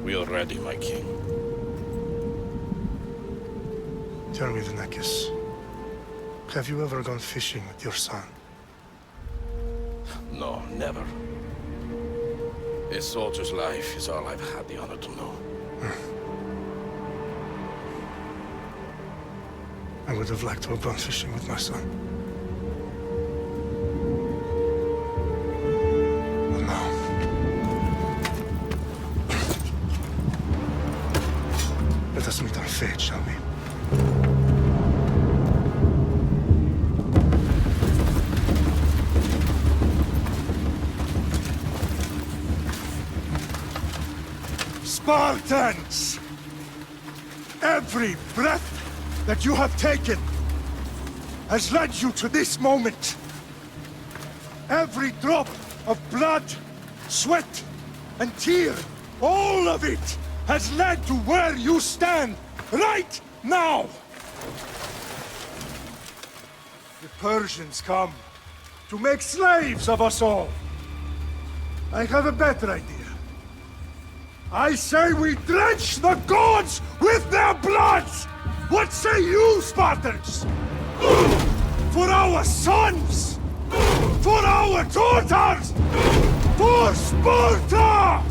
We are ready, my king. Tell me, the Nekis. Have you ever gone fishing with your son? No, never. A soldier's life is all I've had the honor to know. I would have liked to have gone fishing with my son. But now... Let us meet on fate, shall we? Spartans! Every breath that you have taken has led you to this moment. Every drop of blood, sweat, and tear, all of it has led to where you stand right now. The Persians come to make slaves of us all. I have a better idea. I say we drench the gods with their bloods! What say you, Spartans? For our sons! For our daughters! For Sparta!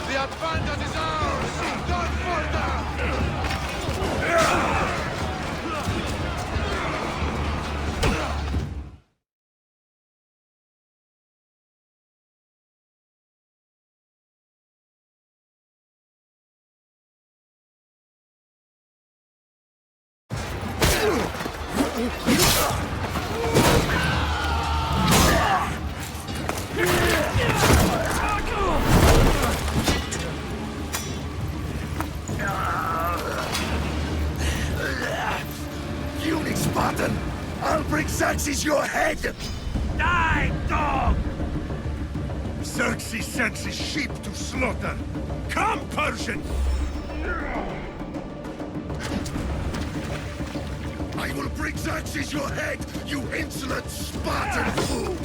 The abundance is ours! Don't falter! Unique Spartan! I'll bring Xerxes your head! Die, dog! Xerxes sends his sheep to slaughter. Come, Persian! I will bring Xerxes your head, you insolent Spartan fool!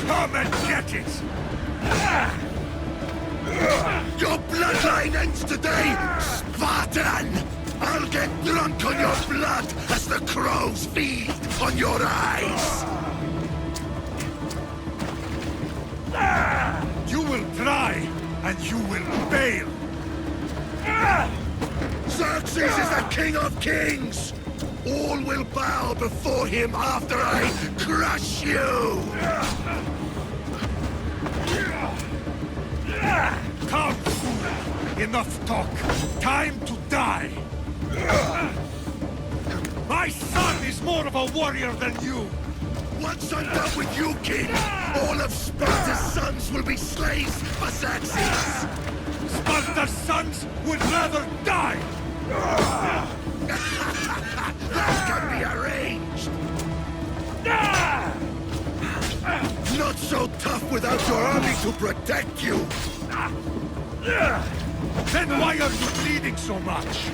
Come and get it! Your bloodline ends today, Spartan! I'll get drunk on your blood as the crows feed on your eyes! You will try, and you will fail! Xerxes is the king of kings! All will bow before him after I crush you! Come, fool! Enough talk! Time to die! My son is more of a warrior than you! Once I'm done with you, king, all of Sparta's sons will be slaves for Xerxes! Sparta's sons would rather die! That can be arranged! Not so tough without your army to protect you! Then why are you bleeding so much?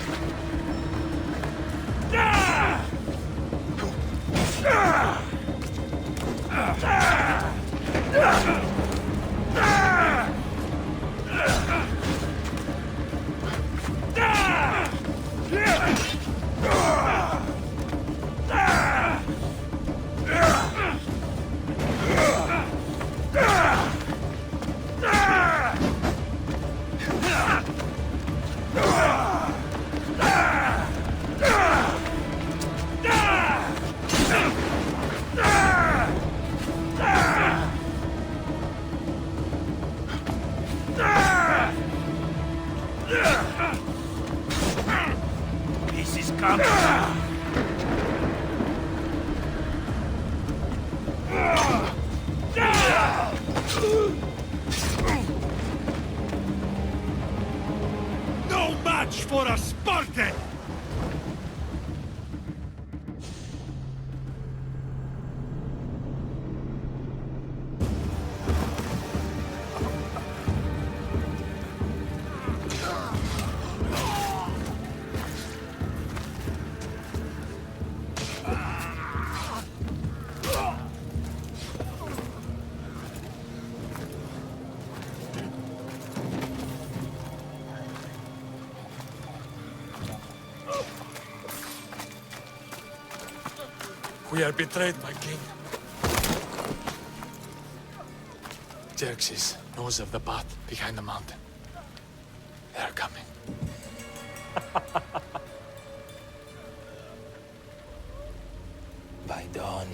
This is coming. No match for a Spartan! We are betrayed, my king. Xerxes knows of the path behind the mountain. They are coming. By dawn,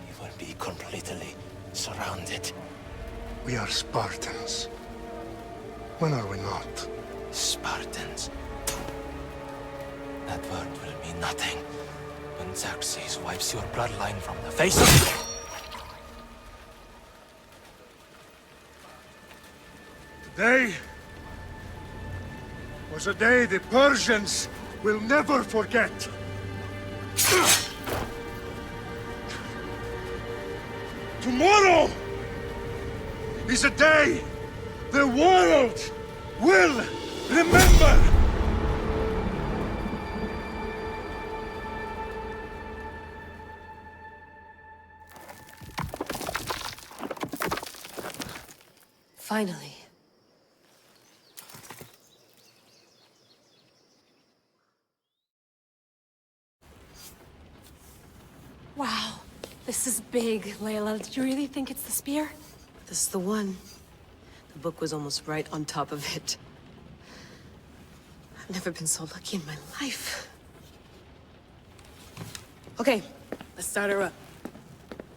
he will be completely surrounded. We are Spartans. When are we not? Spartans. That word will mean nothing when Xerxes wipes your bloodline from the face of the earth. Today was a day the Persians will never forget. Tomorrow is a day the world will remember. Finally. Wow. This is big, Layla. Did you really think it's the spear? This is the one. The book was almost right on top of it. I've never been so lucky in my life. Okay, let's start her up.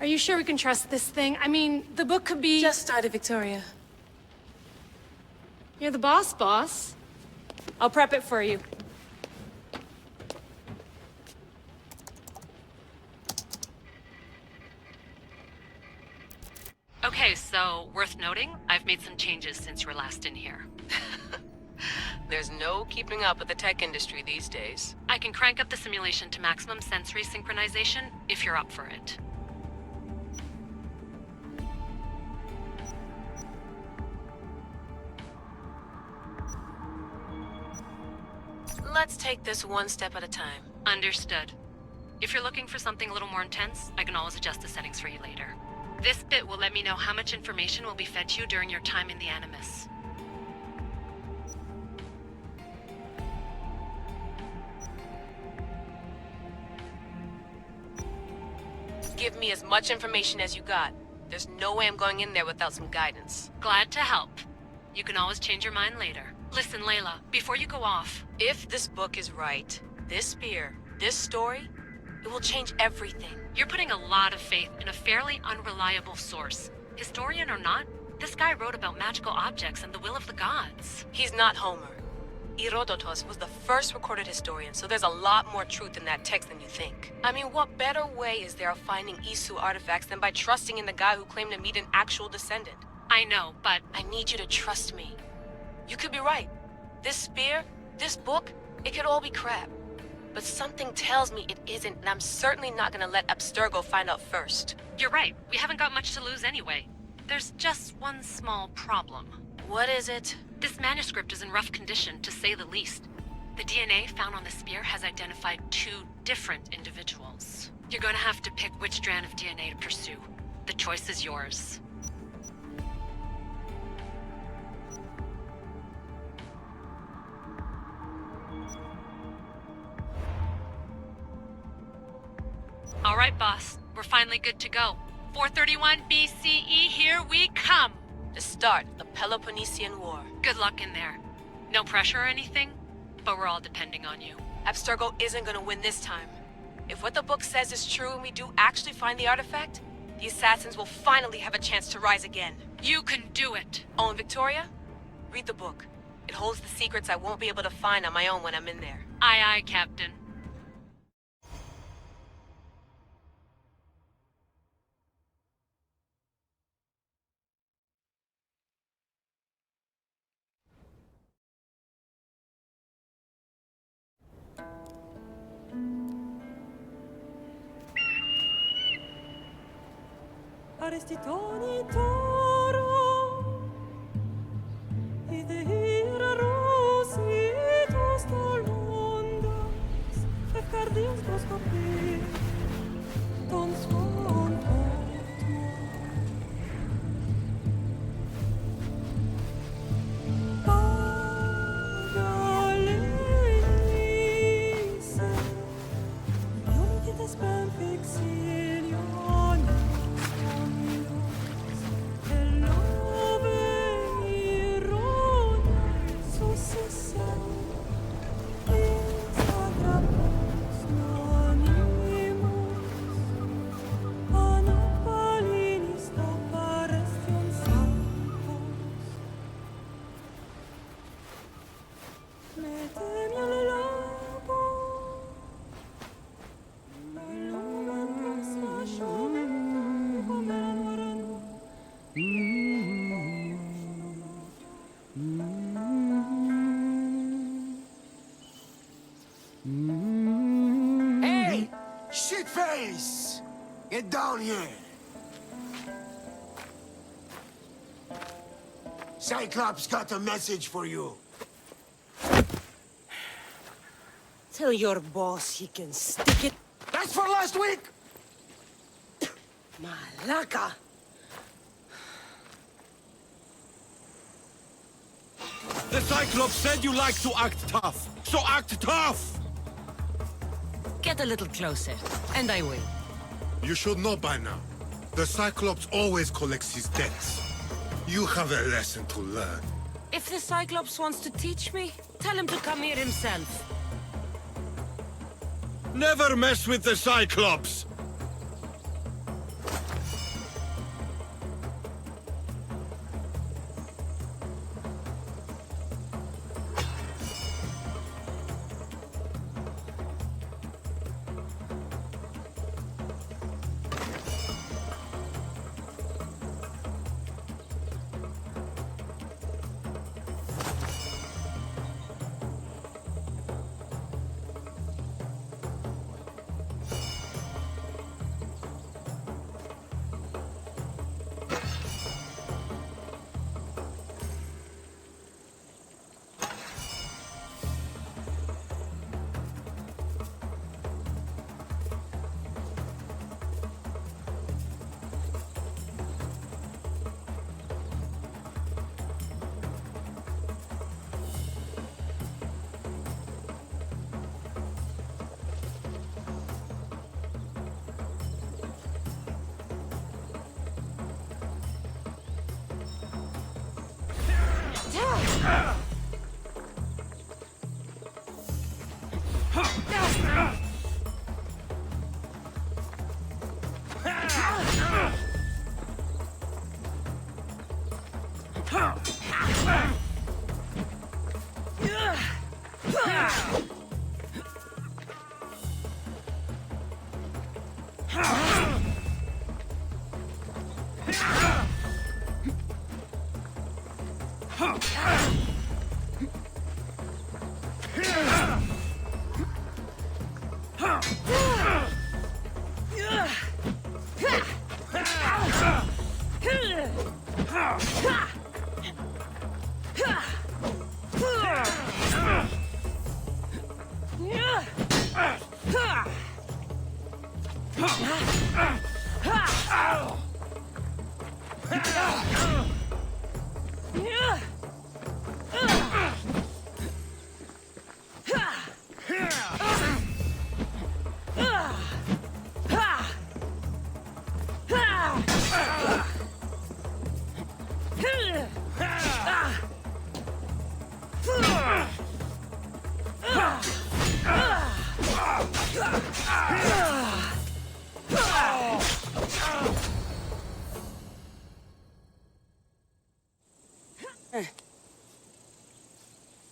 Are you sure we can trust this thing? I mean, the book could be... Just started, Victoria. You're the boss. I'll prep it for you. Okay, so worth noting, I've made some changes since you were last in here. There's no keeping up with the tech industry these days. I can crank up the simulation to maximum sensory synchronization if you're up for it. Let's take this one step at a time. Understood. If you're looking for something a little more intense, I can always adjust the settings for you later. This bit will let me know how much information will be fed to you during your time in the Animus. Give me as much information as you got. There's no way I'm going in there without some guidance. Glad to help. You can always change your mind later. Listen, Layla, before you go off... If this book is right, this spear, this story, it will change everything. You're putting a lot of faith in a fairly unreliable source. Historian or not, this guy wrote about magical objects and the will of the gods. He's not Homer. Herodotus was the first recorded historian, so there's a lot more truth in that text than you think. I mean, what better way is there of finding Isu artifacts than by trusting in the guy who claimed to meet an actual descendant? I know, but... I need you to trust me. You could be right. This spear, this book, it could all be crap. But something tells me it isn't, and I'm certainly not gonna let Abstergo find out first. You're right. We haven't got much to lose anyway. There's just one small problem. What is it? This manuscript is in rough condition, to say the least. The DNA found on the spear has identified 2 different individuals. You're gonna have to pick which strand of DNA to pursue. The choice is yours. All right, boss. We're finally good to go. 431 BCE, here we come! To start the Peloponnesian War. Good luck in there. No pressure or anything, but we're all depending on you. Abstergo isn't gonna win this time. If what the book says is true and we do actually find the artifact, the assassins will finally have a chance to rise again. You can do it! Oh, and Victoria? Read the book. It holds the secrets I won't be able to find on my own when I'm in there. Aye, aye, Captain. Arestitoni toro, idehira rositos tolondas, efcardios proscopi, ton svon Pagalenise, unikites ben fixilion. Hey! Shitface! Get down here! Cyclops got a message for you. Tell your boss he can stick it. That's for last week! Malaka! The Cyclops said you like to act tough, so act tough! Get a little closer, and I will. You should know by now. The Cyclops always collects his debts. You have a lesson to learn. If the Cyclops wants to teach me, tell him to come here himself. Never mess with the Cyclops!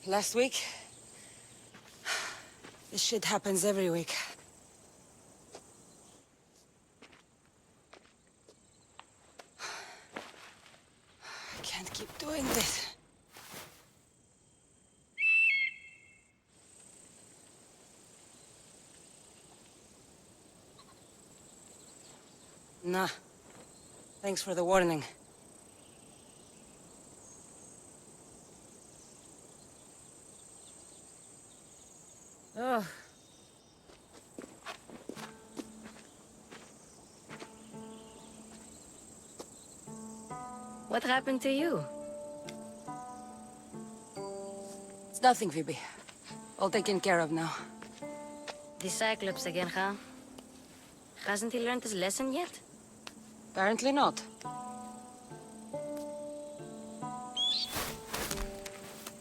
Last week? This shit happens every week. I can't keep doing this. Nah. Thanks for the warning. Oh. What happened to you? It's nothing, Phoebe. All taken care of now. The Cyclops again, huh? Hasn't he learned his lesson yet? Apparently not.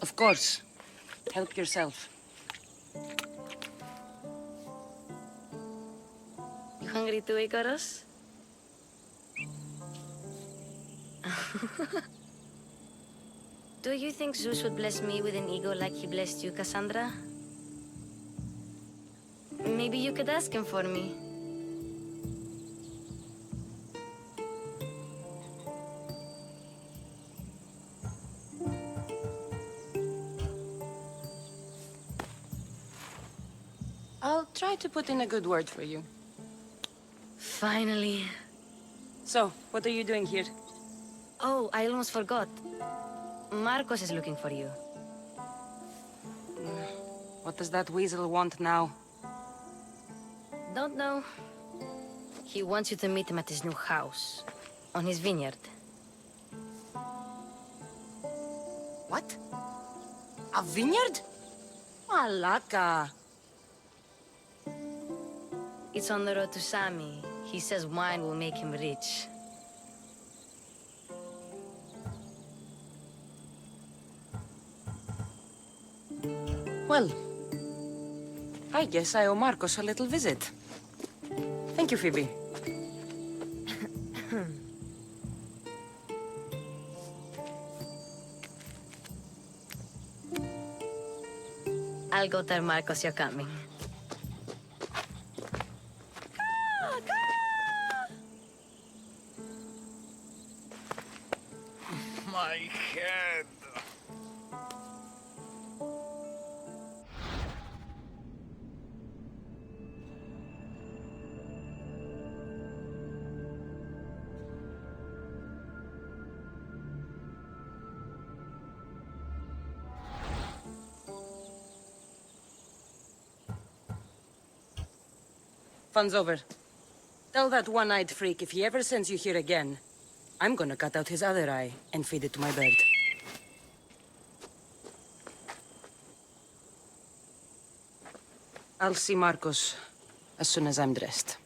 Of course. Help yourself. You hungry too, Icarus? Do you think Zeus would bless me with an ego like he blessed you, Cassandra? Maybe you could ask him for me. I'll try to put in a good word for you. Finally. So, what are you doing here? Oh, I almost forgot. Marcos is looking for you. What does that weasel want now? Don't know. He wants you to meet him at his new house. On his vineyard. What? A vineyard? Malaka. It's on the road to Sami. He says wine will make him rich. Well, I guess I owe Marcos a little visit. Thank you, Phoebe. I'll go tell Marcos you're coming. My head. Fun's over. Tell that one-eyed freak if he ever sends you here again, I'm gonna cut out his other eye and feed it to my bird. I'll see Marcos as soon as I'm dressed.